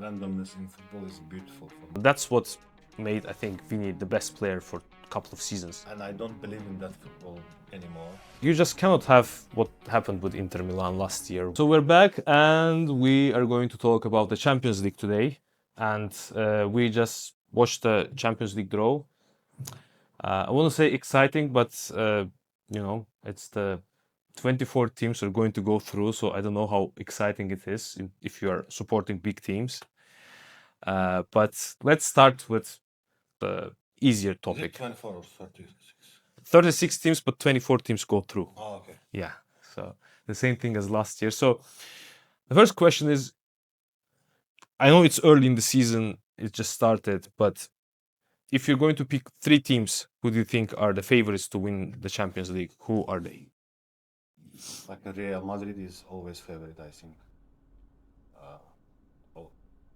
Randomness in football is beautiful for me. That's what made, I think, Vini the best player for a couple of seasons. And I don't believe in that football anymore. You just cannot have what happened with Inter Milan last year. So we're back and we are going to talk about the Champions League today. And we just watched the Champions League draw. I want to say exciting, but it's the 24 teams are going to go through. So I don't know how exciting it is if you are supporting big teams. But let's start with the easier Is it topic. 24 or 36? 36 teams, but 24 teams go through. Oh, okay. Yeah, so the same thing as last year. So the first question is, I know it's early in the season, it just started, but if you're going to pick three teams, who do you think are the favorites to win the Champions League? Who are they? Like Real Madrid is always favorite, I think.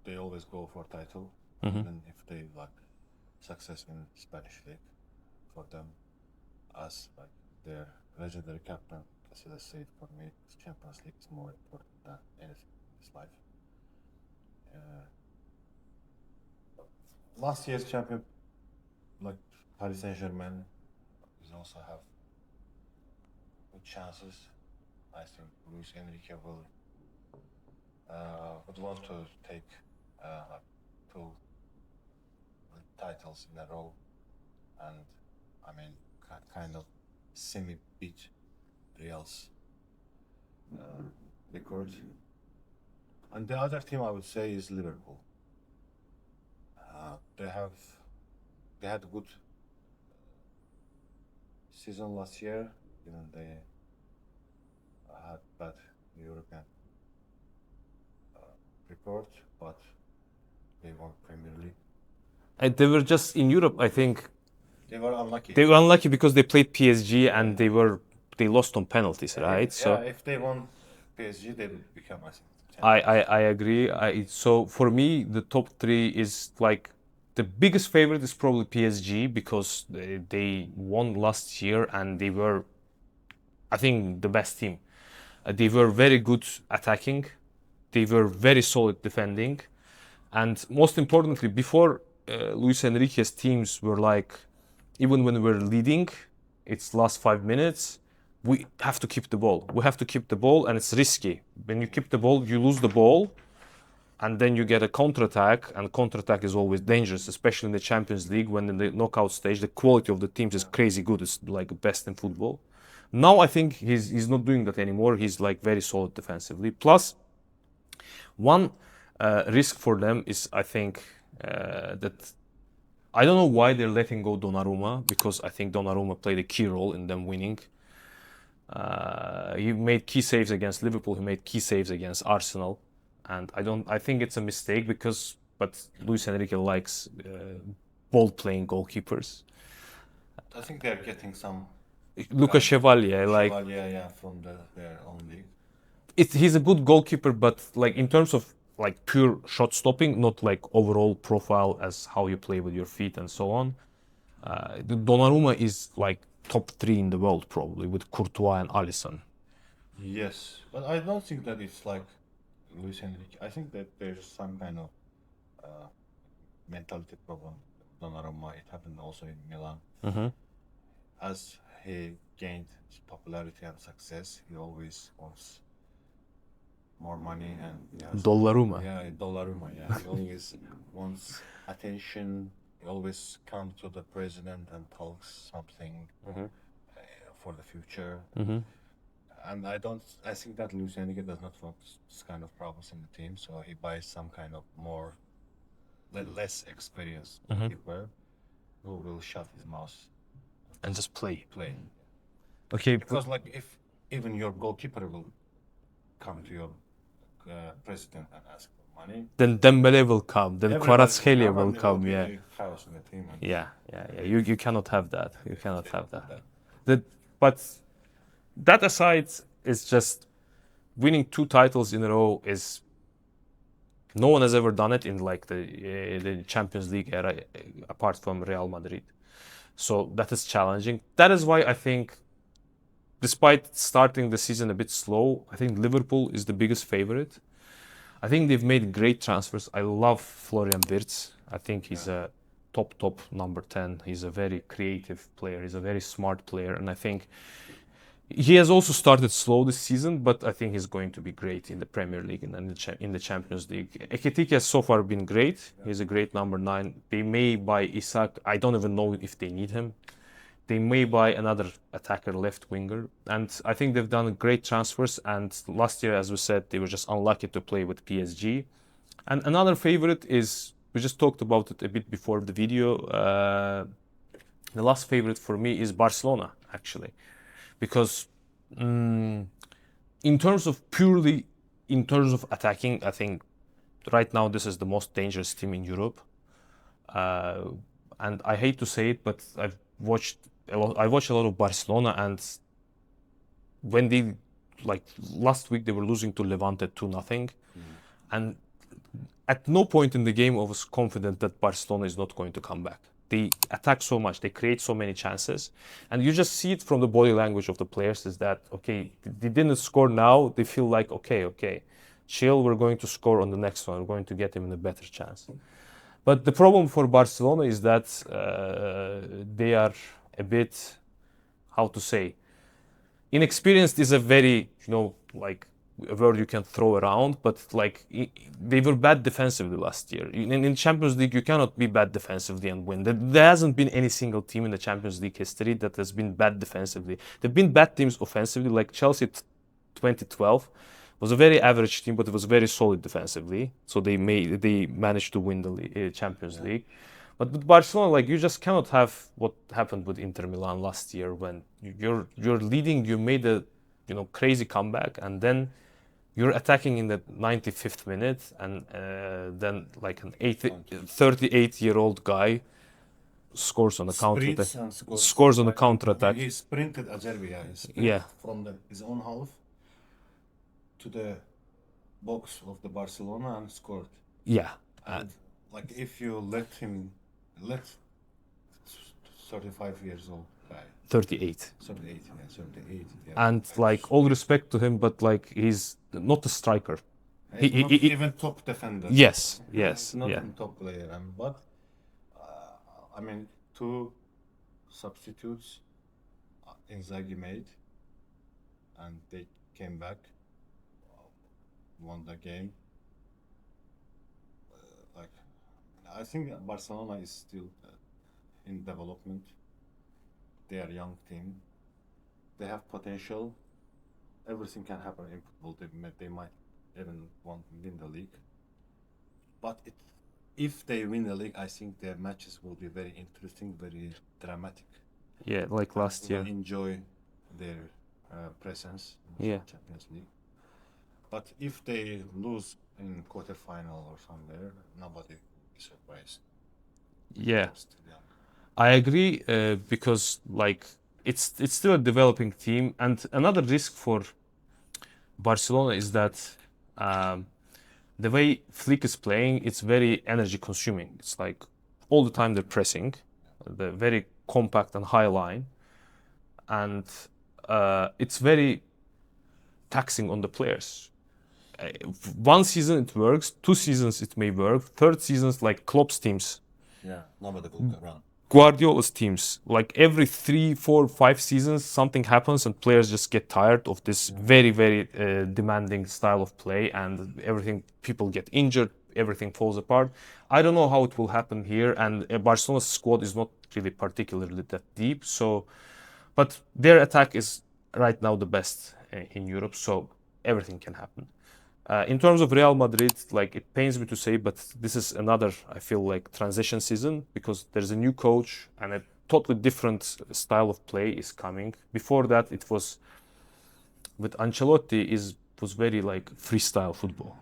They always go for title, even if they like success in Spanish league. For them, as like their legendary captain Casillas said, for me, Champions League is more important than anything in this life. Last year's champion, like Paris Saint-Germain, is also have good chances. I think Luis Enrique would want to take like two titles in a row, and I mean kind of semi-beat Real's record. And the other team I would say is Liverpool. They had a good season last year, even they had bad European record, but they won Premier League. And they were just in Europe, I think. They were unlucky. They were unlucky because they played PSG and they lost on penalties, right? Yeah, if they won PSG, they would become, I think, I agree. So for me, the top three is like the biggest favorite is probably PSG because they won last year and they were, I think, the best team. They were very good attacking. They were very solid defending. And most importantly, before Luis Enrique's teams were like, even when we're leading, it's last 5 minutes, we have to keep the ball. We have to keep the ball, and it's risky. When you keep the ball, you lose the ball, and then you get a counterattack, and counterattack is always dangerous, especially in the Champions League when in the knockout stage, the quality of the teams is crazy good. It's like best in football. Now I think he's not doing that anymore. He's like very solid defensively. Plus, one risk for them is, I think, that I don't know why they're letting go Donnarumma, because I think Donnarumma played a key role in them winning. He made key saves against Liverpool. He made key saves against Arsenal, and I think it's a mistake but Luis Enrique likes ball-playing goalkeepers. I think they're getting some Lucas Chevalier, Chevalier, from their own league. He's a good goalkeeper, but like in terms of like pure shot stopping, not like overall profile as how you play with your feet and so on. Donnarumma is like top 3 in the world probably with Courtois and Alisson. Yes, but I don't think that it's like Luis Enrique. I think that there's some kind of mentality problem with Donnarumma. It happened also in Milan. As he gained popularity and success, he always wants more money and Donnarumma. Yeah, Donnarumma. Yeah, he always wants attention. He always comes to the president and talks something for the future. And I think that Luis Enrique does not want this kind of problems in the team, so he buys some kind of less experienced keeper who will shut his mouth and just play. Okay. Because like if even your goalkeeper will come to your president and ask for money, then Dembele will come, then Kvaratskhelia will come. Yeah. Chaos in the team. Yeah. You cannot have that. You cannot have that. But that aside, it's just winning 2 titles in a row is no one has ever done it in like the Champions League era apart from Real Madrid. So that is challenging. That is why I think, despite starting the season a bit slow, I think Liverpool is the biggest favorite. I think they've made great transfers. I love Florian Wirtz. I think he's a top number 10. He's a very creative player. He's a very smart player, and I think he has also started slow this season, but I think he's going to be great in the Premier League and in the Champions League. Ekitike has so far been great. He's a great number 9. They may buy Isak. I don't even know if they need him. They may buy another attacker, left winger. And I think they've done great transfers. And last year, as we said, they were just unlucky to play with PSG. And another favorite is, we just talked about it a bit before the video. The last favorite for me is Barcelona, actually. Because in terms of attacking, I think right now this is the most dangerous team in Europe. And I hate to say it, but I watched a lot of Barcelona, and when they, like last week, they were losing to Levante 2-0, and at no point in the game I was confident that Barcelona is not going to come back. They attack so much, they create so many chances, and you just see it from the body language of the players, is that, okay, they didn't score now, they feel like, okay, chill, we're going to score on the next one, we're going to get him in a better chance. But the problem for Barcelona is that they are a bit, how to say, inexperienced is a very, like a word you can throw around, but like they were bad defensively last year. In Champions League, you cannot be bad defensively and win. There hasn't been any single team in the Champions League history that has been bad defensively. There've been bad teams offensively, like Chelsea 2012 was a very average team, but it was very solid defensively. So they managed to win the Champions League. But with Barcelona, like, you just cannot have what happened with Inter Milan last year, when you're leading, you made a crazy comeback, and then you're attacking in the 95th minute, and then like an 38-year-old guy scores on a counter. Scores on a counter attack. He sprinted Azerbia. From his own half to the box of the Barcelona and scored. Yeah. And like, if you let 35 years old guy. 38. 38, yeah, 38. Yeah. And like, all respect to him, but like, he's not a striker. He's not even top defender. Yes. Not even top player. But I mean, 2 substitutes Inzaghi made, and they came back, won the game. I think Barcelona is still in development. They are a young team. They have potential. Everything can happen in football. They might even win the league. But if they win the league, I think their matches will be very interesting, very dramatic. Yeah, like last year. Enjoy their presence in the Champions League. But if they lose in quarterfinal or somewhere, nobody will be surprised. Yeah, I agree, because like it's still a developing team, and another risk for Barcelona is that the way Flick is playing, it's very energy consuming. It's like all the time they're pressing, they're very compact and high line, and it's very taxing on the players. One season it works, 2 seasons it may work, 3rd seasons, like Klopp's teams. Yeah, nobody will go around. Guardiola's teams, like every 3, 4, 5 seasons, something happens and players just get tired of this very, very demanding style of play, and people get injured, everything falls apart. I don't know how it will happen here, and Barcelona's squad is not really particularly that deep, but their attack is right now the best in Europe, so everything can happen. In terms of Real Madrid, like, it pains me to say, but this is another, I feel like, transition season, because there's a new coach and a totally different style of play is coming. Before that, it was with Ancelotti, was very like freestyle football.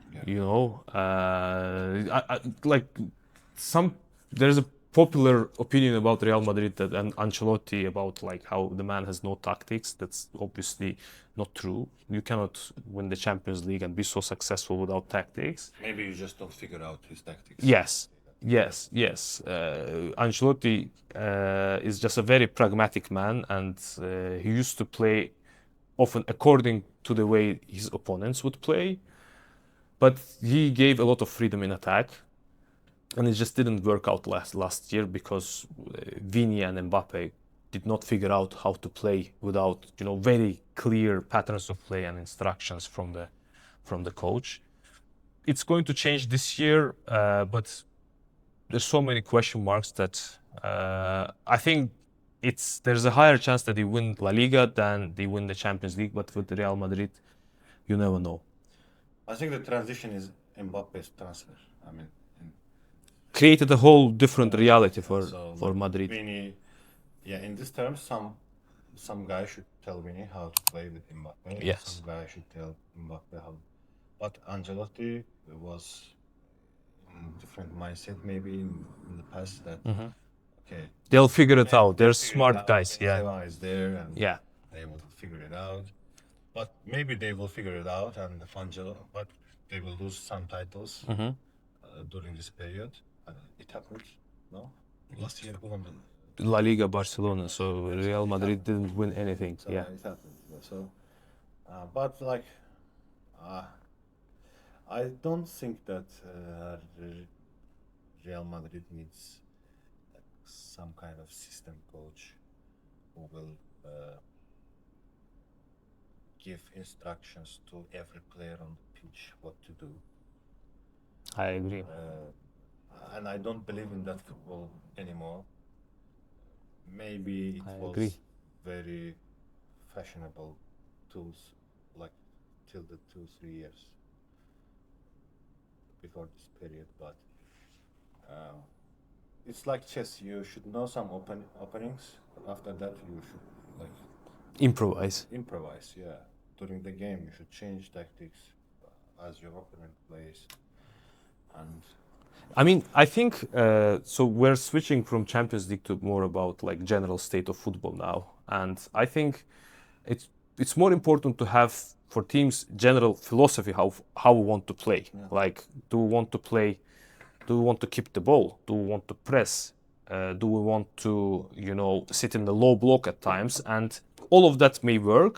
There's a popular opinion about Real Madrid and Ancelotti about like how the man has no tactics. That's obviously not true. You cannot win the Champions League and be so successful without tactics. Maybe you just don't figure out his tactics. Yes. Ancelotti is just a very pragmatic man, and he used to play often according to the way his opponents would play. But he gave a lot of freedom in attack, and it just didn't work out last year because Vini and Mbappe did not figure out how to play without very clear patterns of play and instructions from the coach. It's going to change this year, but there's so many question marks that I think there's a higher chance that they win La Liga than they win the Champions League. But with Real Madrid, you never know. I think the transition is Mbappe's transfer. I mean, Created a whole different reality for like Madrid. Vini, in this term, some guy should tell Vini how to play with Mbappe. Yes. Some guy should tell Mbappe how. But Ancelotti was in different mindset maybe in the past that okay, They'll figure it out. They're figure it smart out. guys. Yeah. Benzema is there and Yeah. they will figure it out. But maybe they will figure it out and but they will lose some titles during this period. It happened, no? Last year, who won La Liga, Barcelona. So Real Madrid didn't win anything. so Yeah. it happened. So, but like, I don't think that Real Madrid needs some kind of system coach who will give instructions to every player on the pitch what to do. I agree. And I don't believe in that football anymore. Maybe it I was agree. very fashionable tools like till the 2-3 years before this period, but it's like chess. You should know some openings, but after that you should like Improvise. Yeah, during the game you should change tactics as your opponent plays. And I mean, I think so. We're switching from Champions League to more about like general state of football now, and I think it's more important to have for teams general philosophy how we want to play. Yeah. Like, do we want to play? Do we want to keep the ball? Do we want to press? Do we want to sit in the low block at times? And all of that may work,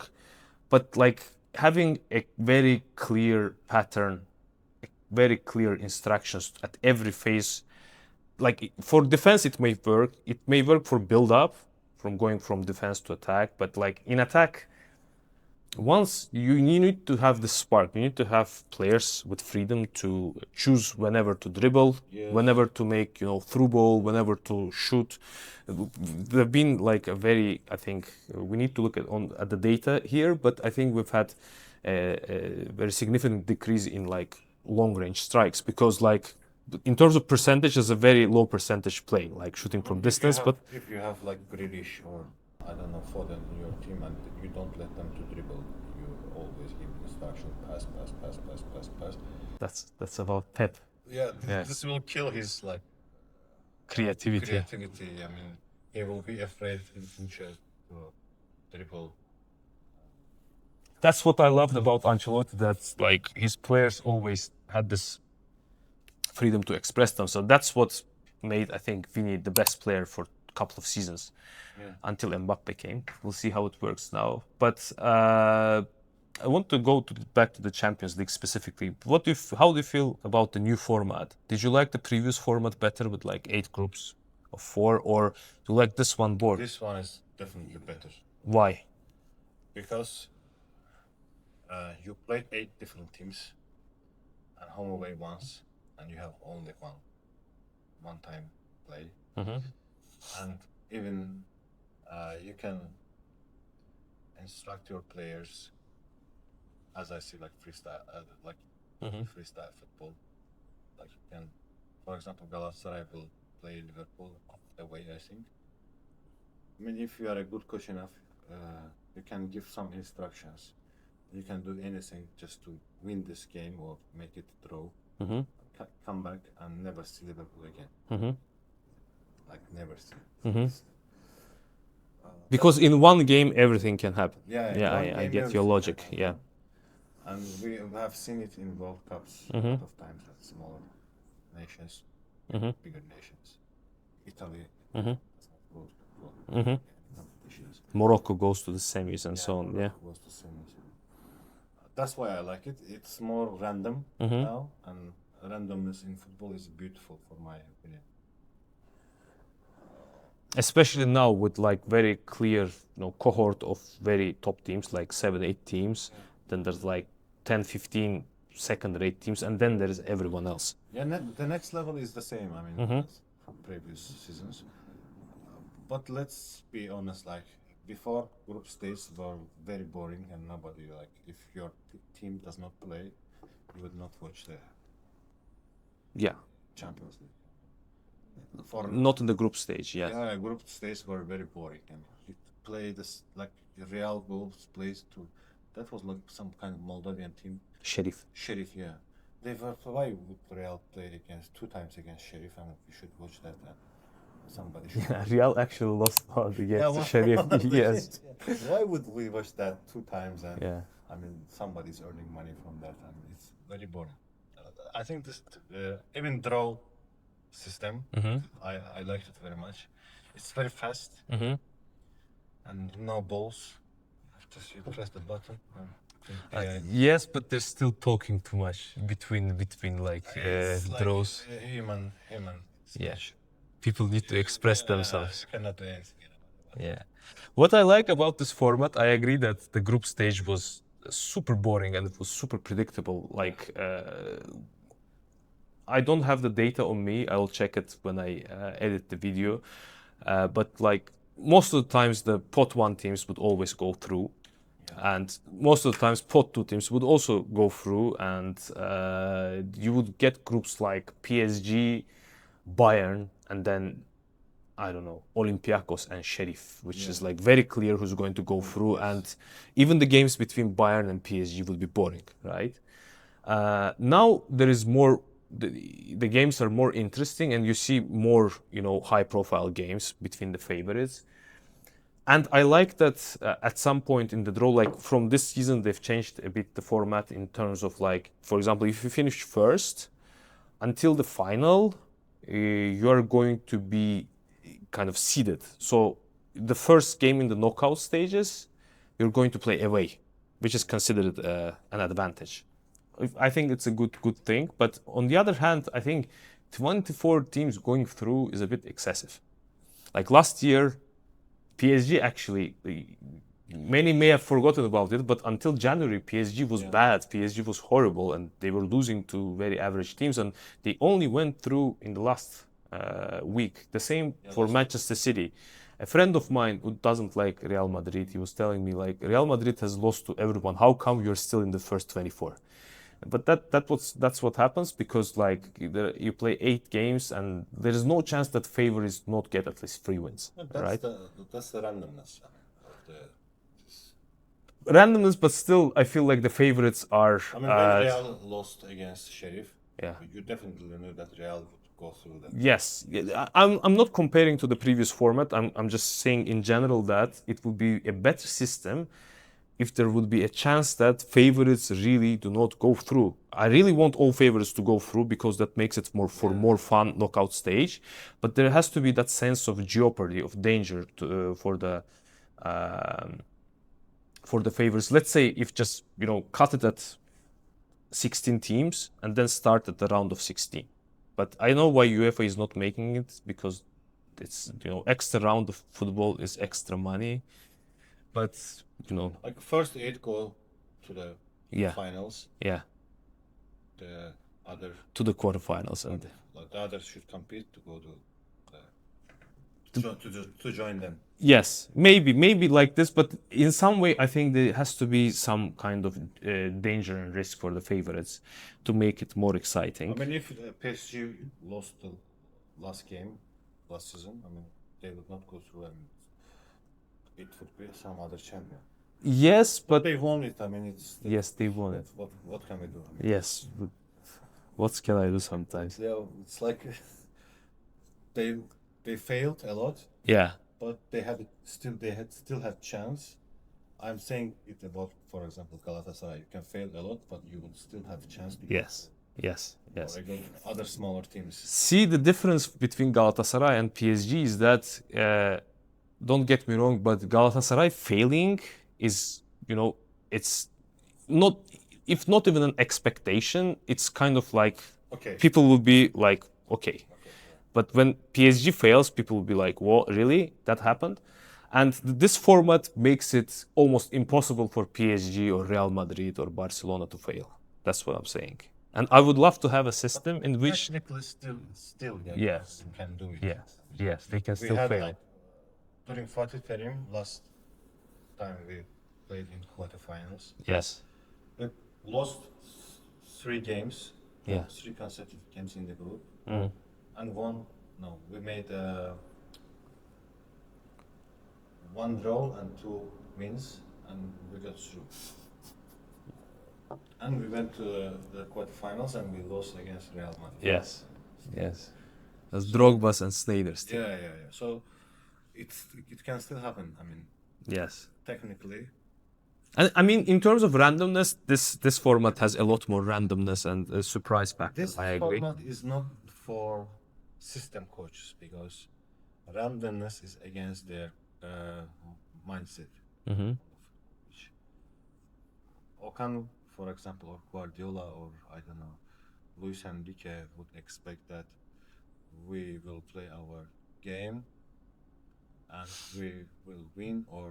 but like having a very clear pattern, very clear instructions at every phase. Like for defense, it may work. It may work for build up, from going from defense to attack. But like in attack, once you need to have the spark, you need to have players with freedom to choose whenever to dribble, Yes. whenever to make through ball, whenever to shoot. There've been like a very, I think we need to look at the data here, but I think we've had a very significant decrease in like long range strikes because like in terms of percentage, is a very low percentage play, like shooting from distance. But if you have like Grealish or I don't know Foden in your team and you don't let them to dribble, you always give instruction pass. that's about Pep. Yeah, Yeah. this will kill his like Creativity. I mean, he will be afraid in the future to dribble. That's what I loved about Ancelotti. That's like his players always had this freedom to express themselves. That's what made, I think, Vini the best player for a couple of seasons until Mbappe came. We'll see how it works now. But I want to go back to the Champions League specifically. How do you feel about the new format? Did you like the previous format better with like 8 groups of 4, or do you like this one more? This one is definitely better Why? because you played 8 different teams and home away once, and you have only one time play, and even you can instruct your players, as I see, like freestyle, freestyle football. Like you can, for example, Galatasaray will play Liverpool away, I think. I mean, if you are a good coach enough, you can give some instructions. You can do anything just to win this game or make it draw. Come back and never see Liverpool again. Like never see. Because in one game everything can happen. Yeah, I get your logic. Yeah. And we have seen it in World Cups a lot of times at smaller nations, bigger nations. Italy, competitions. Morocco goes to the semis and so on. Yeah. Morocco goes to semis. that's why I like it. It's more random now, and randomness in football is beautiful, for my opinion. Especially now with like very clear, cohort of very top teams, like 7, 8 teams. Then there's like 10, 15 second rate teams, and then there is everyone else. Yeah, the next level is the same. I mean, as from previous seasons. But let's be honest, like before, group stages were very boring, and nobody like if your team does not play, you would not watch the Yeah, Champions League. For not in the group stage. Yeah, yeah, group stages were very boring, and you play this like Real goals plays to. That was like some kind of Moldavian team. Sheriff. Sheriff, yeah. They were why would Real play against 2 times against Sheriff, and you should watch that. And somebody should. Yeah, Real actually lost hard against why- Sheriff. Yes. Why would we watch that 2 times? And Yeah. I mean, somebody's earning money from that, and it's very boring. I think this even draw system, I liked it very much. It's very fast and no balls. Just you press the button. Yes, but they're still talking too much between like it's like draws. Human Yeah. speech. People need to express You themselves. cannot do anything about it. Yeah. What I like about this format, I agree that the group stage was super boring and it was super predictable. Like, I don't have the data on me. I'll check it when I edit the video. But like most of the times, the pot 1 teams would always go through. And most of the times, pot 2 teams would also go through, and you would get groups like PSG, Bayern, and then I don't know, Olympiacos and Sheriff, which is like very clear who's going to go through, and even the games between Bayern and PSG would be boring, right? Now there is more. The games are more interesting, and you see more, high-profile games between the favorites. And I like that at some point in the draw, like from this season, they've changed a bit the format in terms of like, for example, if you finish first, until the final, you are going to be kind of seeded. So the first game in the knockout stages, you're going to play away, which is considered an advantage. I think it's a good thing. But on the other hand, I think 24 teams going through is a bit excessive. Like last year, PSG actually, many may have forgotten about it, but until January, PSG was bad. PSG was horrible, and they were losing to very average teams, and they only went through in the last week. The same for Manchester City. A friend of mine who doesn't like Real Madrid, he was telling me like Real Madrid has lost to everyone. How come you're still in the first 24? But that's what happens because like you play 8 games and there is no chance that favorites not get at least 3 wins, right? That's the randomness of Randomness, but still, I feel like the favorites are. I mean, when Real lost against Sheriff, Yeah. you definitely knew that Real would go through that. Yes, I'm not comparing to the previous format. I'm just saying in general that it would be a better system if there would be a chance that favorites really do not go through. I really want all favorites to go through because that makes it more fun knockout stage. But there has to be that sense of jeopardy, of danger for the favorites. Let's say if just cut it at 16 teams and then start at the round of 16. But I know why UEFA is not making it because it's extra round of football is extra money. But like first 8 go to the Yeah. finals. Yeah. The other To the quarterfinals and like the others should compete to go to join them. yes, maybe like this, but in some way I think there has to be some kind of danger and risk for the favorites to make it more exciting. I mean, if PSG lost the last game last season, I mean, they would not go through, and it would be some other champion. Yes, but They won it. I mean, it's yes, they won it. What can we do? I mean, Yes, but what can I do sometimes? it's like they failed a lot, Yeah, but they still had chance. I'm saying it about, for example, Galatasaray. You can fail a lot, but you will still have a chance to yes. or against other smaller teams. See, the difference between Galatasaray and PSG is that, don't get me wrong, but Galatasaray failing is, it's not if not even an expectation, it's kind of like Okay. people will be like, okay. But when PSG fails, people will be like, what, really? That happened? And this format makes it almost impossible for PSG or Real Madrid or Barcelona to fail. That's what I'm saying. And I would love to have a system in which, Technically, still, yeah, yes, you can do it. yes, they can We still had fail. like during Fatih Terim last time we played in quarterfinals. Yes. We lost 3 games, Yeah. 3 consecutive games in the group, Mm. and won. No, we made 1 draw and 2 wins, and we got through. And we went to the quarterfinals and we lost against Real Madrid. Yes. Yes. That's Drogba's and Sneijder's team. Yeah. So it can still happen. I mean, Yes. technically. And I mean, in terms of randomness, this format has a lot more randomness and a surprise factor. This I agree. format is not for system coaches because randomness is against their mindset. Mm-hmm. Okan, for example, or Guardiola, or I don't know, Luis Enrique would expect that we will play our game and we will win or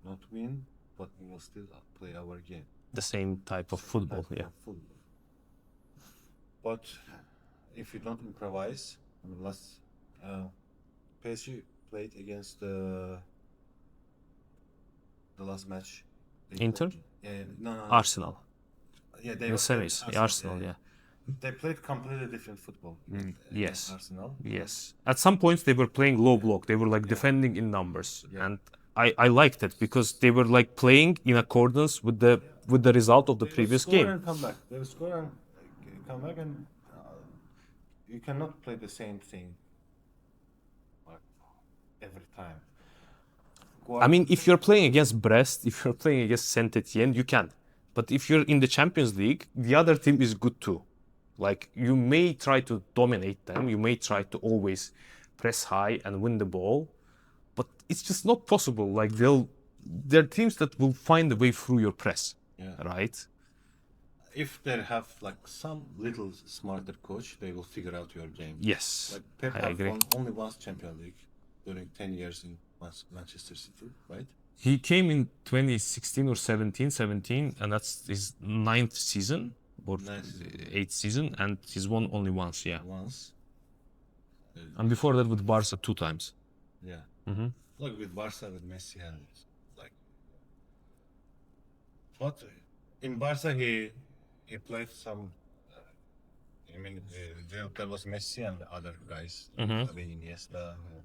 not win, but we will still play our game. The same type of football, Type yeah. of football. But if you don't improvise, I mean, last PSG played against the last match. Inter? No. Arsenal. Yeah, they In were semis. Arsenal, yeah. They played completely different football. Yes. Arsenal. Yes. At some points they were playing low block. They were like defending in numbers. Yeah. And I liked it because they were like playing in accordance with the result of the They will previous score game. and come back. They will score and come back, and you cannot play the same thing like every time. I mean, if you're playing against Brest, if you're playing against Saint Etienne, you can. But if you're in the Champions League, the other team is good too. Like, you may try to dominate them, you may try to always press high and win the ball, but it's just not possible. Like, there are teams that will find a way through your press, right? If they have like some little smarter coach, they will figure out your game. Yes, Like Pep I agree. won only once Champions League during 10 years in Manchester City, right? He came in 2016 or 17, and that's his 9th season or 8th season, and he's won only once, yeah. Once. And before that with Barca 2 times. Yeah. Mm-hmm. Look, with Barca, with Messi, and like. But in Barca, he played some. I mean, there was Messi and the other guys, Xavi, Iniesta, who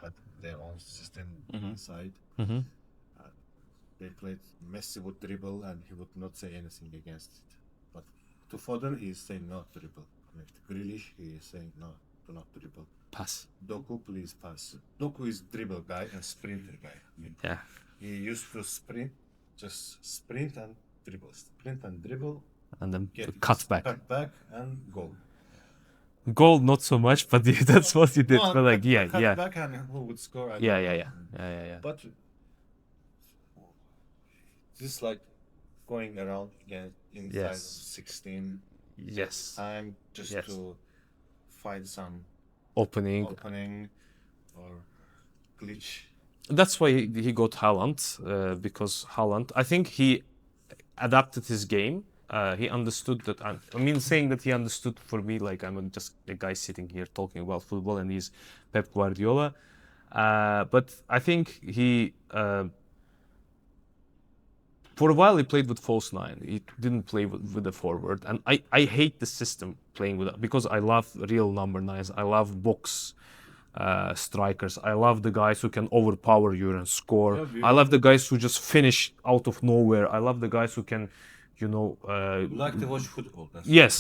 had their own system inside. Mm-hmm. They played. Messi would dribble, and he would not say anything against it. But to Foden, he is saying no dribble. With Grealish, he is saying no, do not dribble. Pass. Doku, please pass. Doku is dribble guy and sprinter guy. I mean, Yeah. he used to sprint, just sprint and dribble, And then get cut back. cut back and goal. Goal, not so much, but that's what he did. No, But like, cut back and who would score? I don't Yeah. know. But this like going around again inside of 16 Yes. time just Yes. to find some Opening. or glitch. That's why he got Haaland, because Haaland, I think he adapted his game. He understood that. I mean, saying that he understood, for me, like, I'm just a guy sitting here talking about football, and he's Pep Guardiola. But I think he, for a while, he played with false 9. He didn't play with the forward, and I hate the system playing with it because I love real number 9s. I love box strikers. I love the guys who can overpower you and score. I love the guys who just finish out of nowhere. I love the guys who can, You like to watch football. Yes.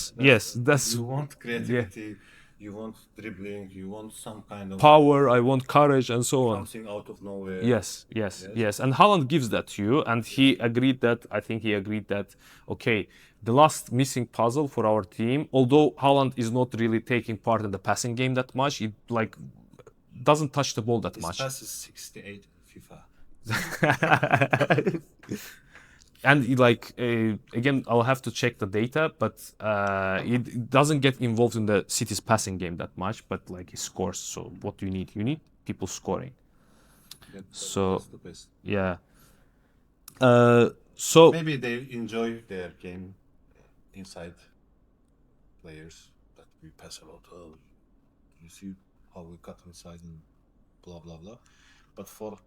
That's You want creativity, you want dribbling, you want some kind of power. I want courage and so on. something out of nowhere. Yes. And Haaland gives that to you, and he agreed that. I think he agreed that. Okay, the last missing puzzle for our team. Although Haaland is not really taking part in the passing game that much, he like doesn't touch the ball that His much. pass is 68 in FIFA. And like again, I'll have to check the data, but it doesn't get involved in the City's passing game that much. But like he scores. So what do you need? You need people scoring. Yeah, So that's the best. yeah. So Maybe they enjoy their game inside players that we pass a lot. Oh, you see how we cut inside and blah blah blah. But for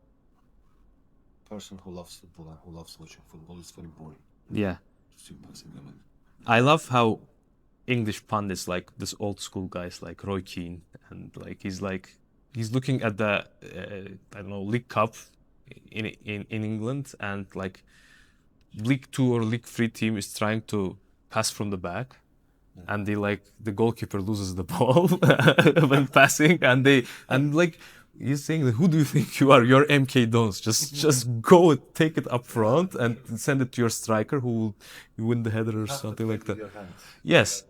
person who loves football and who loves watching football, it's very boring yeah, to see passing them. I love how English pundits like this old school guys like Roy Keane and like he's looking at the I don't know League Cup in England and like League Two or League Three team is trying to pass from the back. And they like the goalkeeper loses the ball when passing, and like he's saying, "Who do you think you are? You're MK Dons. Just go and take it up front and send it to your striker who will win the header or something like that." Yes,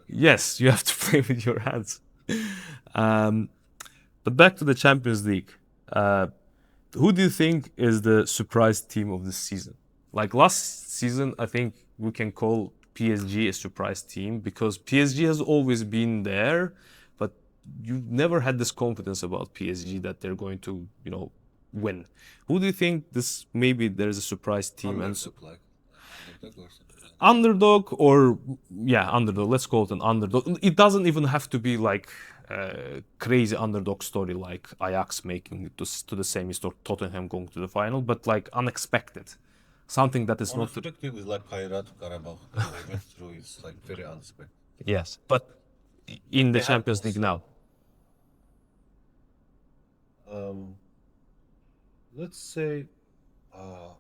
yes, you have to play with your hands. Um, but back to the Champions League. Who do you think is the surprise team of this season? Like last season, I think we can call PSG a surprise team because PSG has always been there, but you never had this confidence about PSG that they're going to, win. Who do you think this maybe there's a surprise team and underdog or yeah, underdog. Let's call it an underdog. It doesn't even have to be like crazy underdog story like Ajax making it to the semis or Tottenham going to the final, but like unexpected, something that is not. Unexpected is like Kairat Karabakh. They went through. It's like very unexpected. Yes, but in the They have Champions League now. Let's say, uh,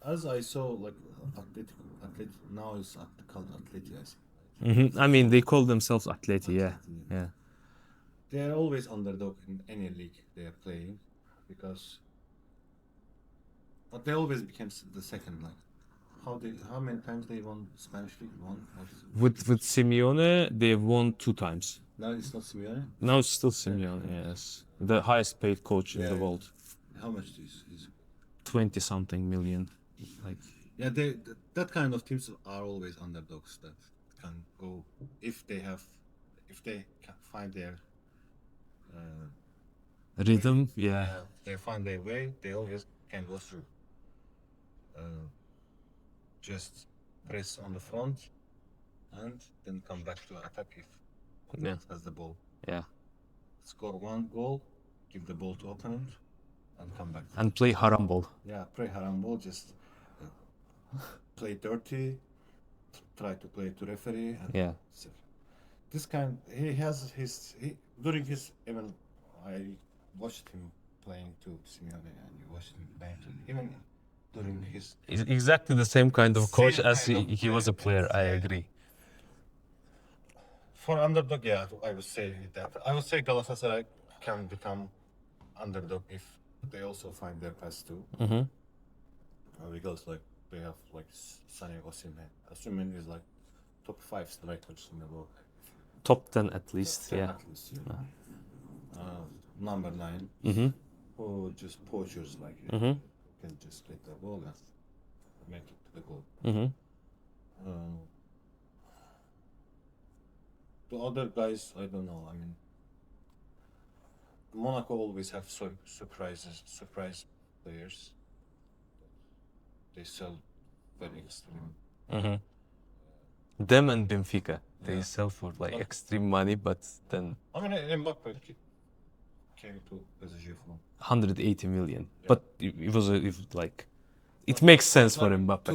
as I saw, like Athletic now is called Atleti, I think. I mean, they call themselves Atleti, yeah, yeah. They are always underdog in any league they are playing, but they always became the second. Like, how many times they won Spanish league? One. With Simeone, they won 2 times. No, it's not Simeone. Now it's still Simeone, yes, the highest paid coach in the world. How much is 20 something million, like. Yeah, that kind of teams are always underdogs that can go if they can find their Rhythm, yeah. they find their way. They always can go through. Just press on the front and then come back to attack if opponent has the ball. Yeah. Score one goal, give the ball to opponent, and come back. And play haram ball. Yeah, play haram ball. Just play dirty. Try to play to referee. And Yeah. This kind, he has during his even I watched him playing to Simeone and you watched him playing to even during his. He's exactly the same kind of coach Same as kind of he was a player. I agree. For underdog, yeah, I would say that. I would say Galatasaray can become underdog if they also find their path too. Because like they have like Sané, Osimhen. Osimhen is like top 5 strikers in the world. Top 10 at least, yeah. At least, yeah. Number 9, who just poachers like you can just get the ball and make it to the goal. The other guys, I don't know. I mean, Monaco always have surprise players. They sell very extreme. Them and Benfica, they sell for like extreme money, but then I mean, Mbappe came to PSG for 180 million. But it was like it makes sense for Mbappe.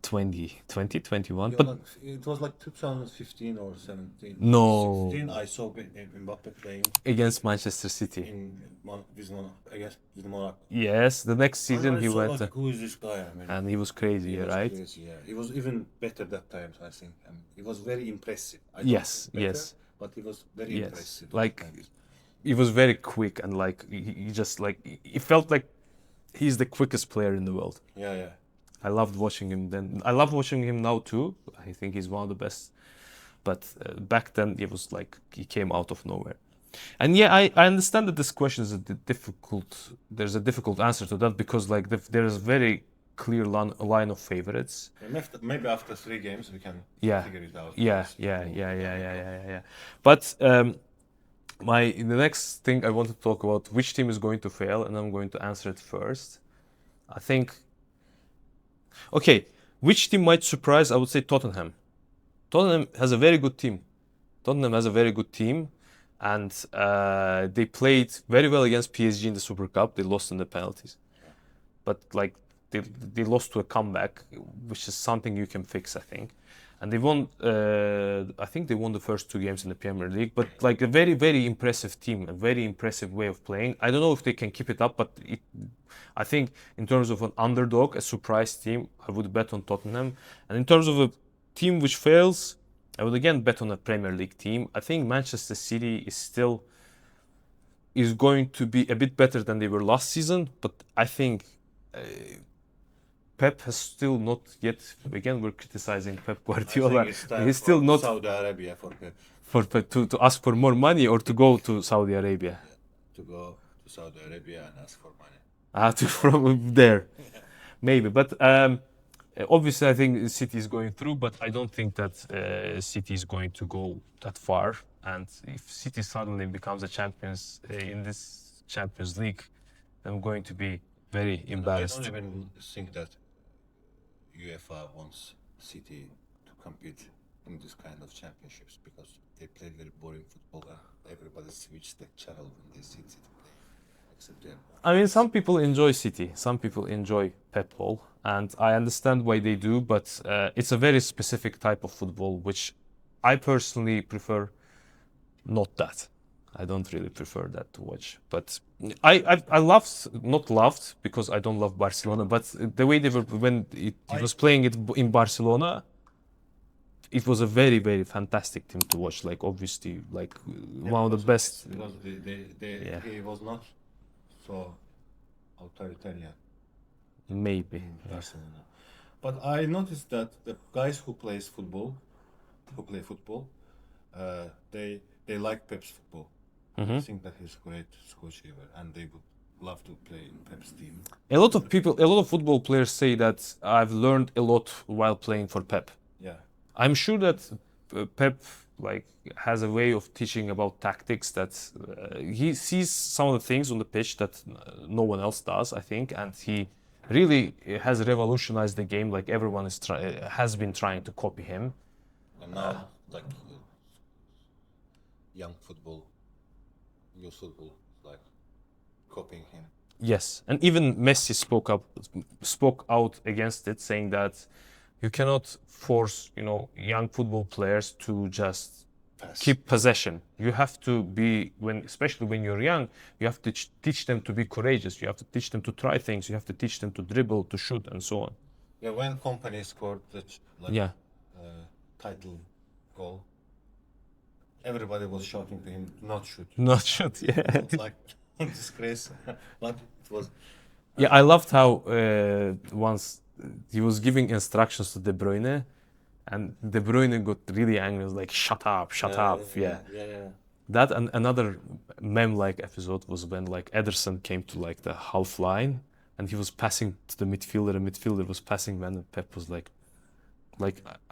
2020, 21, but it was like 2015 or 17. No. 16, I saw Mbappe playing against Manchester City. With Monaco. Yes, the next season he went Like, who is this guy? I mean, and he was crazy, right? Crazy, yeah. He was even better that time, I think. I mean, he was very impressive. Yes, yes. But he was very impressive. Like, he was very quick and like he just like it felt like he's the quickest player in the world. Yeah, yeah. I loved watching him then. I love watching him now too. I think he's one of the best. But back then, it was like he came out of nowhere. And yeah, I understand that this question is difficult. There's a difficult answer to that because like there's very clear line of favorites. Maybe after 3 games we can Yeah, figure it out. yeah, yeah. But the next thing I want to talk about which team is going to fail, and I'm going to answer it first. I think. Okay, which team might surprise? I would say Tottenham. Tottenham has a very good team. Tottenham has a very good team, and they played very well against PSG in the Super Cup. They lost in the penalties, but like they lost to a comeback, which is something you can fix, I think. And they won. I think they won the first 2 games in the Premier League. But like a very very impressive team, a very impressive way of playing. I don't know if they can keep it up, but I think in terms of an underdog, a surprise team, I would bet on Tottenham. And in terms of a team which fails, I would again bet on a Premier League team. I think Manchester City is going to be a bit better than they were last season, but I think Pep has still not yet. Again, we're criticizing Pep Guardiola. He's still not Saudi Arabia for Pep. For to ask for more money or to go to Saudi Arabia. To go to Saudi Arabia and ask for money. From there, maybe. But obviously, I think City is going through, but I don't think that City is going to go that far. And if City suddenly becomes a champions in this Champions League, I'm going to be very embarrassed. I don't even think that UEFA wants City to compete in this kind of championships because they play very boring football and everybody switches the channel when they see City play. Except them. I mean, some people enjoy City, some people enjoy Pep-ball, and I understand why they do, but it's a very specific type of football, which I personally prefer not that. I don't really prefer that to watch. But I loved, not loved, because I don't love Barcelona, but the way they were, when he was playing it in Barcelona, it was a very, very fantastic team to watch. Like, obviously, like one of the best. Because he was not so authoritarian. Maybe. Barcelona. But I noticed that the guys who play football, they like Pep's football. I think that he's great coach ever, and they would love to play in Pep's team. A lot of football players say that I've learned a lot while playing for Pep. Yeah. I'm sure that Pep like has a way of teaching about tactics that he sees some of the things on the pitch that no one else does, I think, and he really has revolutionized the game. Like everyone has been trying to copy him. And now, like young football, like copying him. Yes, and even Messi spoke out against it, saying that you cannot force, young football players to just keep possession. You have to be, especially when you're young, you have to teach them to be courageous. You have to teach them to try things. You have to teach them to dribble, to shoot, and so on. Yeah, when Company scored the title goal, everybody was shouting to him, "Not shoot." Not shoot. Yeah. It's like disgrace, but it was. Yeah, I loved how once he was giving instructions to De Bruyne, and De Bruyne got really angry. He was like, "Shut up, shut up!" Yeah. That and another meme-like episode was when like Ederson came to like the half line, and he was passing to the midfielder. The midfielder was passing, man, and Pep was like,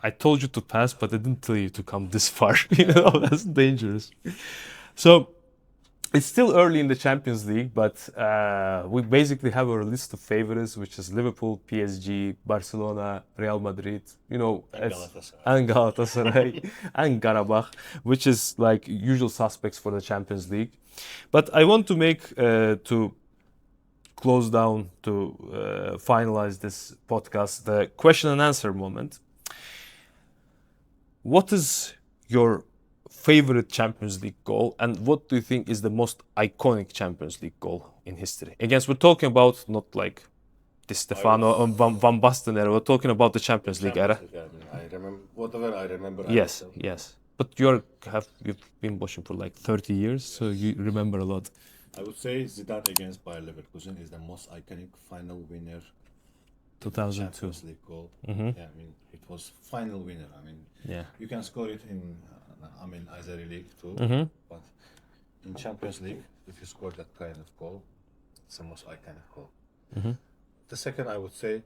I told you to pass, but I didn't tell you to come this far. That's dangerous. So it's still early in the Champions League, but we basically have our list of favorites, which is Liverpool, PSG, Barcelona, Real Madrid, and Galatasaray and Karabakh, which is like usual suspects for the Champions League. But I want to make to close down to finalize this podcast the question and answer moment. What is your favorite Champions League goal, and what do you think is the most iconic Champions League goal in history? Again, we're talking about not like Di Stefano and Van Basten era. We're talking about the Champions League era. I remember whatever I remember. Yes. But you've been watching for like 30 years, so you remember a lot. I would say Zidane against Bayer Leverkusen is the most iconic final winner. 2002. Champions League goal. Yeah, I mean, it was final winner. I mean, yeah, you can score it in, Azeri League too, but in Champions League, if you score that kind of goal, it's the most iconic goal. The second, I would say,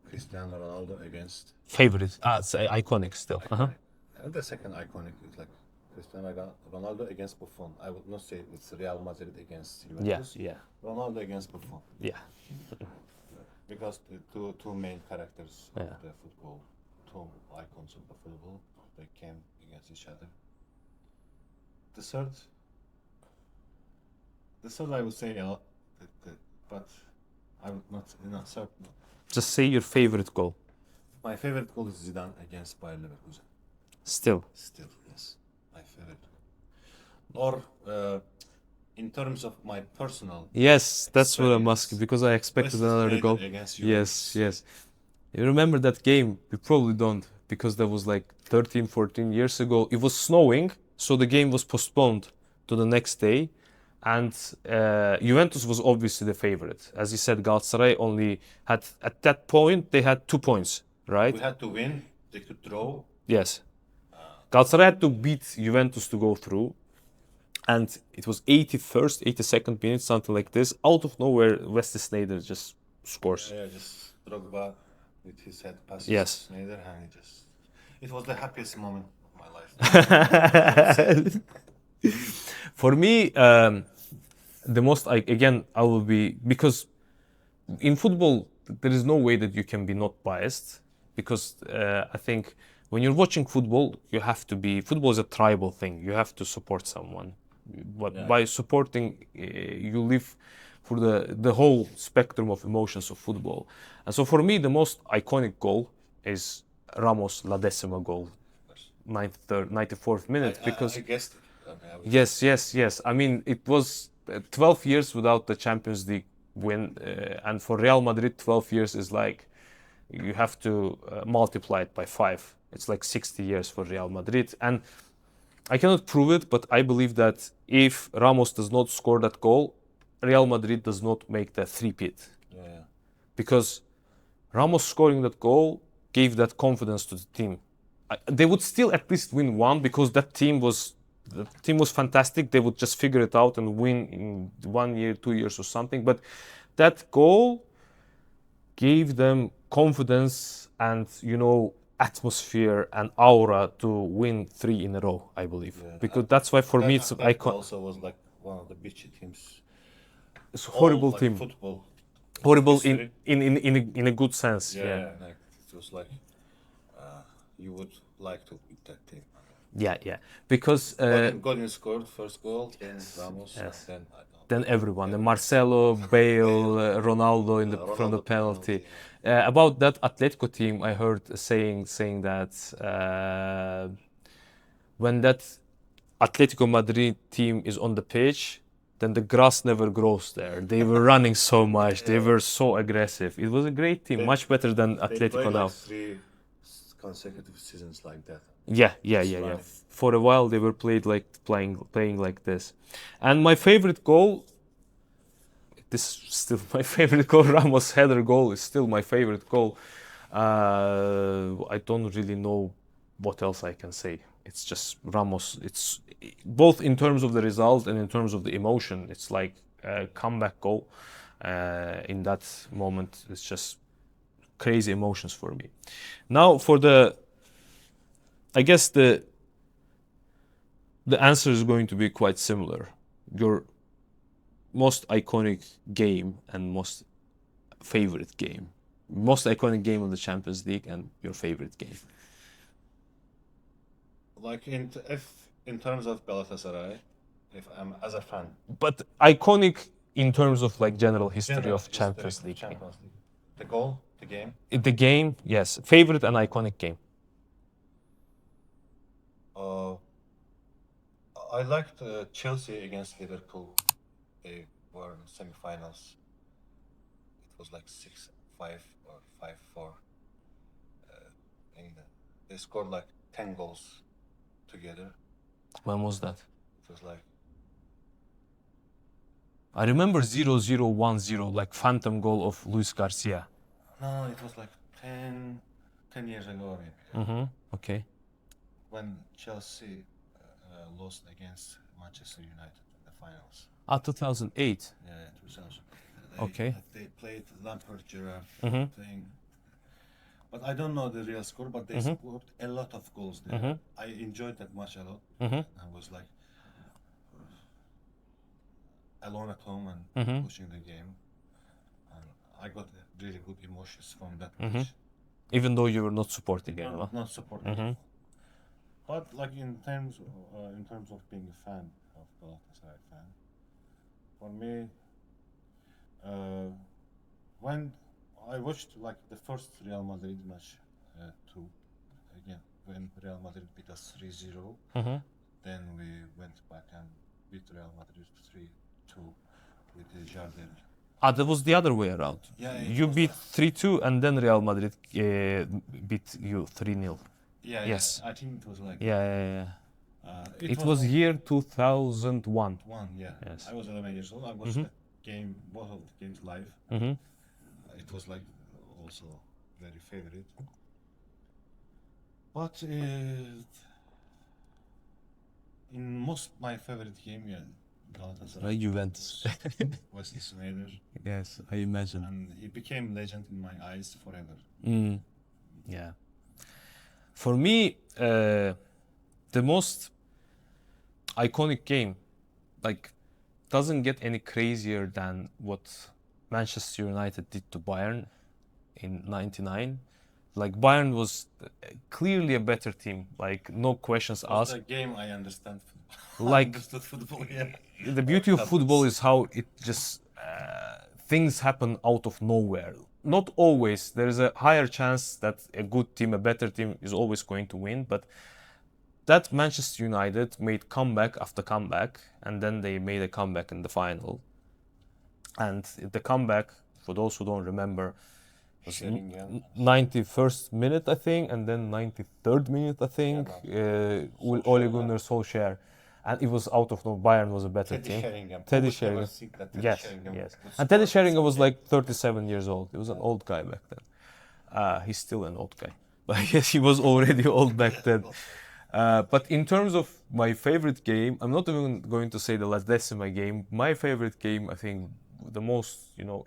Cristiano Ronaldo against Favorite. It's iconic still. iconic. And the second iconic is like Cristiano Ronaldo against Buffon. I would not say it's Real Madrid against Juventus. Yeah. Ronaldo against Buffon. Yeah. Because the two main characters Yeah. of the football, two icons of the football, they came against each other. The third I would say, but I would not certain. Just say your favorite goal. My favorite goal is Zidane against Bayer Leverkusen. Still. Still, yes, my favorite. Or in terms of my personal. Yes, that's what I'm experience, asking because I expected Wesley another Sneijder goal. against Yes, Juventus. yes. You remember that game? You probably don't because that was like 13, 14 years ago. It was snowing, so the game was postponed to the next day. And Juventus was obviously the favorite. As you said, Galatasaray only had, at that point, they had 2 points, right? We had to win. They could draw. Yes. Galatasaray had to beat Juventus to go through. And it was 81st, 82nd minute, something like this. Out of nowhere, Wesley Sneijder just scores. Yeah, just Drogba with his head passes Yes. Sneijder, and it was the happiest moment of my life. For me, the most, again, I will be, because in football, there is no way that you can be not biased. Because I think when you're watching football, you have to be, football is a tribal thing. You have to support someone. But Yeah. by supporting, you live for the whole spectrum of emotions of football. And so for me, the most iconic goal is Ramos' La Decima goal, 93rd, 94th minute. Because I guessed it. Yes. I mean, it was 12 years without the Champions League win. And for Real Madrid, 12 years is like, you have to multiply it by 5. It's like 60 years for Real Madrid. And I cannot prove it, but I believe that if Ramos does not score that goal, Real Madrid does not make the three-peat. Yeah. Because Ramos scoring that goal gave that confidence to the team. They would still at least win one because the team was fantastic. They would just figure it out and win in 1 year, 2 years or something. But that goal gave them confidence and, atmosphere and aura to win 3 in a row, I believe. Yeah. Because that's why for me it's that also was like one of the bitchy teams. It's a horrible All, team. Football. Horrible history. in a good sense. Yeah. Like it was like you would like to beat that team. Yeah. Because Godin scored first goal, then Ramos, yes. then then everyone, the Marcelo, Bale, Ronaldo from the Ronaldo penalty. About that Atletico team, I heard saying that when that Atletico Madrid team is on the pitch, then the grass never grows there. They were running so much. They were so aggressive. It was a great team, much better than They Atletico played now. like 3 consecutive seasons like that. Yeah. For a while, they were playing like this. And my favorite goal, this is still my favorite goal. Ramos' header goal is still my favorite goal. I don't really know what else I can say. It's just Ramos. It's both in terms of the result and in terms of the emotion. It's like a comeback goal. In that moment, it's just crazy emotions for me. Now I guess the answer is going to be quite similar. Your most iconic game and most favorite game. Most iconic game of the Champions League and your favorite game. Like in terms of Galatasaray, if I'm as a fan. But iconic in terms of like general history of Champions League. The goal, the game. The game, yes. Favorite and iconic game. I liked Chelsea against Liverpool. They were in semi-finals. It was like 6-5 or 5-4. They scored like 10 goals together. When was that? It was like I remember 0-0, 1-0, like phantom goal of Luis Garcia. no, it was like 10 years ago maybe. Okay. When Chelsea lost against Manchester United in the finals. 2008. Yeah, 2000. Okay. They played Lampard, Gerrard Mhm. thing. But I don't know the real score, but they scored a lot of goals there. Mhm. I enjoyed that match a lot. Mhm. I was like alone at home and Mhm. watching the game. And I got really good emotions from that Mhm. match. Even though you were not supporting it, huh? Not supporting Mhm. it. But like in terms of being a fan of Galatasaray fan, for me, when I watched like the first Real Madrid match too, again when Real Madrid beat us 3-0, Mhm. then we went back and beat Real Madrid 3-2 with the Jardel. That was the other way around. Yeah, You beat 3-2 and then Real Madrid beat you 3-0. Yeah, Yes. I think it was like Yeah. it It was like year 2001. one. Yeah, Yes. I was 11 years old. I watched that game, both of the games live. Mhm. It was like also very favorite. But in most my favorite game, yeah, Galatasaray Juventus. was Snyder, Yes, I imagine. and he became legend in my eyes forever. Yeah. For me, the most iconic game, like, doesn't get any crazier than what Manchester United did to Bayern in '99. Like, Bayern was clearly a better team, like, no questions It was asked. the game I understand. I Like, understood football. Yeah. the beauty of football Happens. is how it just things happen out of nowhere. Not always. There is a higher chance that a good team, a better team, is always going to win. But that Manchester United made comeback after comeback, and then they made a comeback in the final. And the comeback, for those who don't remember, was Sheringham. 91st minute, I think, and then 93rd minute, I think, Ole Gunnar Solskjaer. And it was out of no. Bayern was a better Teddy team. Sheringham. Teddy Who would ever Sheringham. think that Teddy Yes, Sheringham yes. would And Teddy score Sheringham was such a- like 37 years old. He was an old guy back then. He's still an old guy. But I guess he was already old back then. But in terms of my favorite game, I'm not even going to say the La Decima game. My favorite game, I think, the most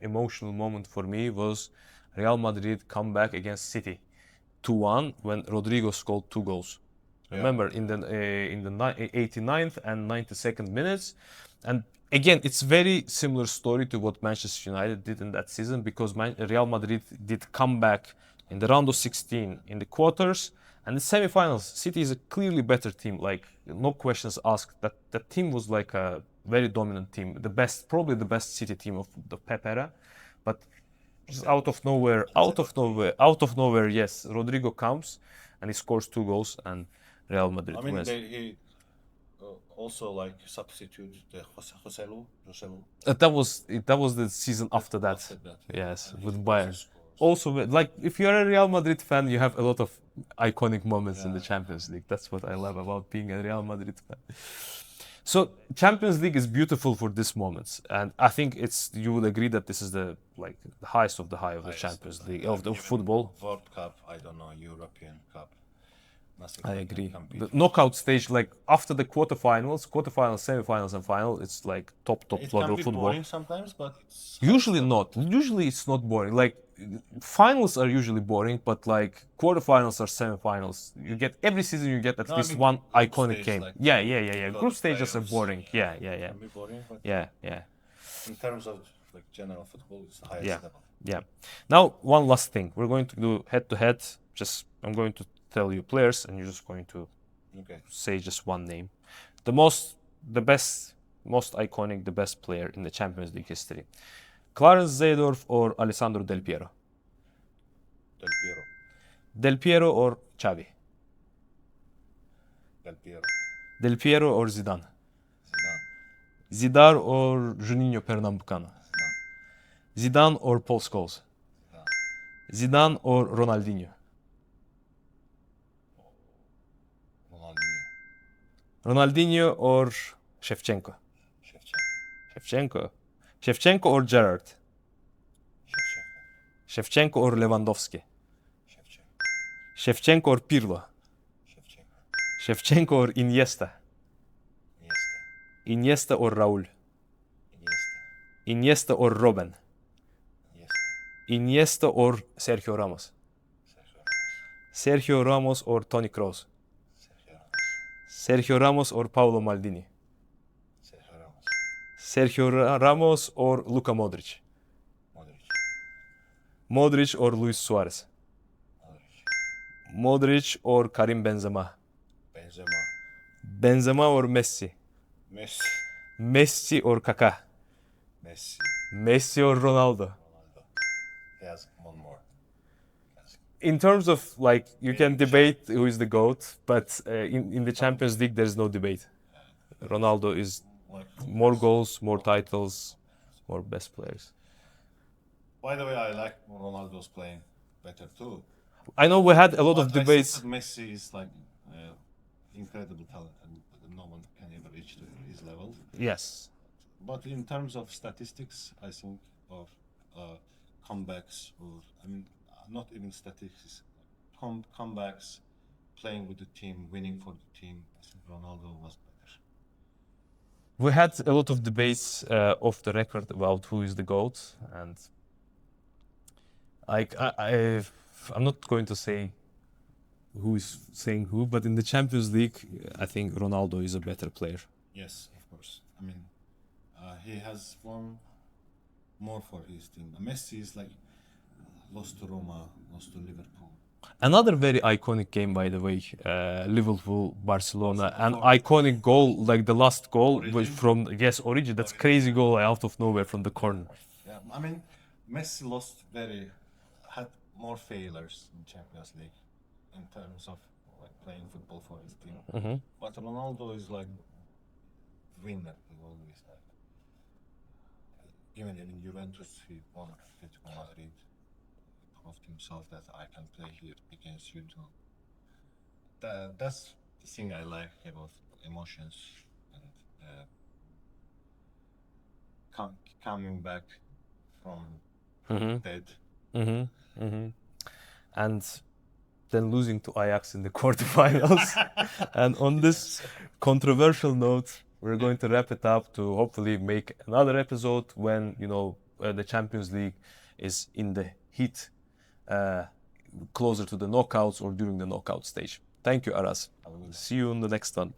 emotional moment for me was Real Madrid comeback against City, 2-1 when Rodrigo scored 2 goals. Remember in the 89th and 92nd minutes, and again it's very similar story to what Manchester United did in that season because Real Madrid did come back in the round of 16 in the quarters and the semi-finals. City is a clearly better team, like no questions asked. That team was like a very dominant team, the best, probably the best City team of the Pep era, but just out of nowhere, yes, Rodrigo comes and he scores 2 goals and Real Madrid I mean, wins. he also like substituted the Joselu. That was the season after that. After that, Yes, and with he Bayern. scores. Also, like if you're a Real Madrid fan, you have a lot of iconic moments in the Yeah. Champions League. That's what I love about being a Real Madrid fan. So Champions League is beautiful for these moments, and I think you would agree that this is the highest of the high of the Champions League of the Even football. World Cup, I don't know, European Cup. Nothing I can agree. compete The with knockout stage, like after the quarterfinals, semifinals, and final, it's like top it level can be football. boring sometimes, but it's Usually not. Usually it's not boring. Like finals are usually boring, but like quarterfinals or semifinals, you get every season you get at No, I least mean, one group iconic stage, game. like, Yeah. you got Group the stages are playoffs. boring. Yeah. Can be boring, but Yeah. in terms of like general football, it's the highest Yeah. level. Yeah. Now, one last thing. We're going to do head to head. I'm going to tell you players, and you're just going to Okay. say just one name. The best, most iconic, the best player in the Champions League history. Clarence Seedorf or Alessandro Del Piero? Del Piero. Del Piero or Xavi? Del Piero. Del Piero or Zidane? Zidane. Zidane or Juninho Pernambucano? Zidane. Zidane or Paul Scholes? Zidane. Zidane or Ronaldinho? Ronaldinho. Ronaldinho or Shevchenko? Shevchenko. Shevchenko or Gerrard? Shevchenko. Shevchenko or Lewandowski? Shevchenko. Shevchenko or Pirlo? Shevchenko. Shevchenko or Iniesta? Iniesta. Iniesta or Raúl? Iniesta. Iniesta or Robben? Iniesta. Iniesta or Sergio Ramos? Sergio Ramos. Sergio Ramos or Toni Kroos? Sergio Ramos. Sergio Ramos or Paolo Maldini? Sergio Ramos. Sergio Ramos or Luka Modric? Modric. Modric or Luis Suarez? Modric. Modric or Karim Benzema? Benzema. Benzema or Messi? Messi. Messi or Kaká? Messi. Messi or Ronaldo? Ronaldo. He has one more. In terms of like, you can Being debate who is the GOAT, but in the Champions League, there's no debate. Ronaldo is Like, more goals, more titles, more best players. by the way, I like Ronaldo's playing better too. I know we had a lot of But I debates. think that Messi is like incredible talent, and no one can ever reach to his level. Yes. But in terms of statistics, I think, or comebacks, or I mean, not even statistics, comebacks, playing with the team, winning for the team, I think Ronaldo was better. We had a lot of debates off the record about who is the GOAT, and I'm not going to say who is saying who, but in the Champions League, I think Ronaldo is a better player. Yes, of course. I mean, he has won more for his team. Messi is like lost to Roma, lost to Liverpool. Another very iconic game, by the way, Liverpool, Barcelona, an For- iconic goal, like the last goal was Origi? from, yes, Origi, that's crazy goal out of nowhere from the corner. Yeah, I mean, Messi had more failures in Champions League in terms of like playing football for his team. But Ronaldo is like winner. He always like. Even in Juventus, he won Atletico Madrid. He proved himself that I can play here against you too. That's the thing I like about emotions and coming back from dead. And then losing to Ajax in the quarterfinals. And on this controversial note, we're going to wrap it up to hopefully make another episode when, the Champions League is in the heat, closer to the knockouts or during the knockout stage. Thank you, Aras. See you on the next one.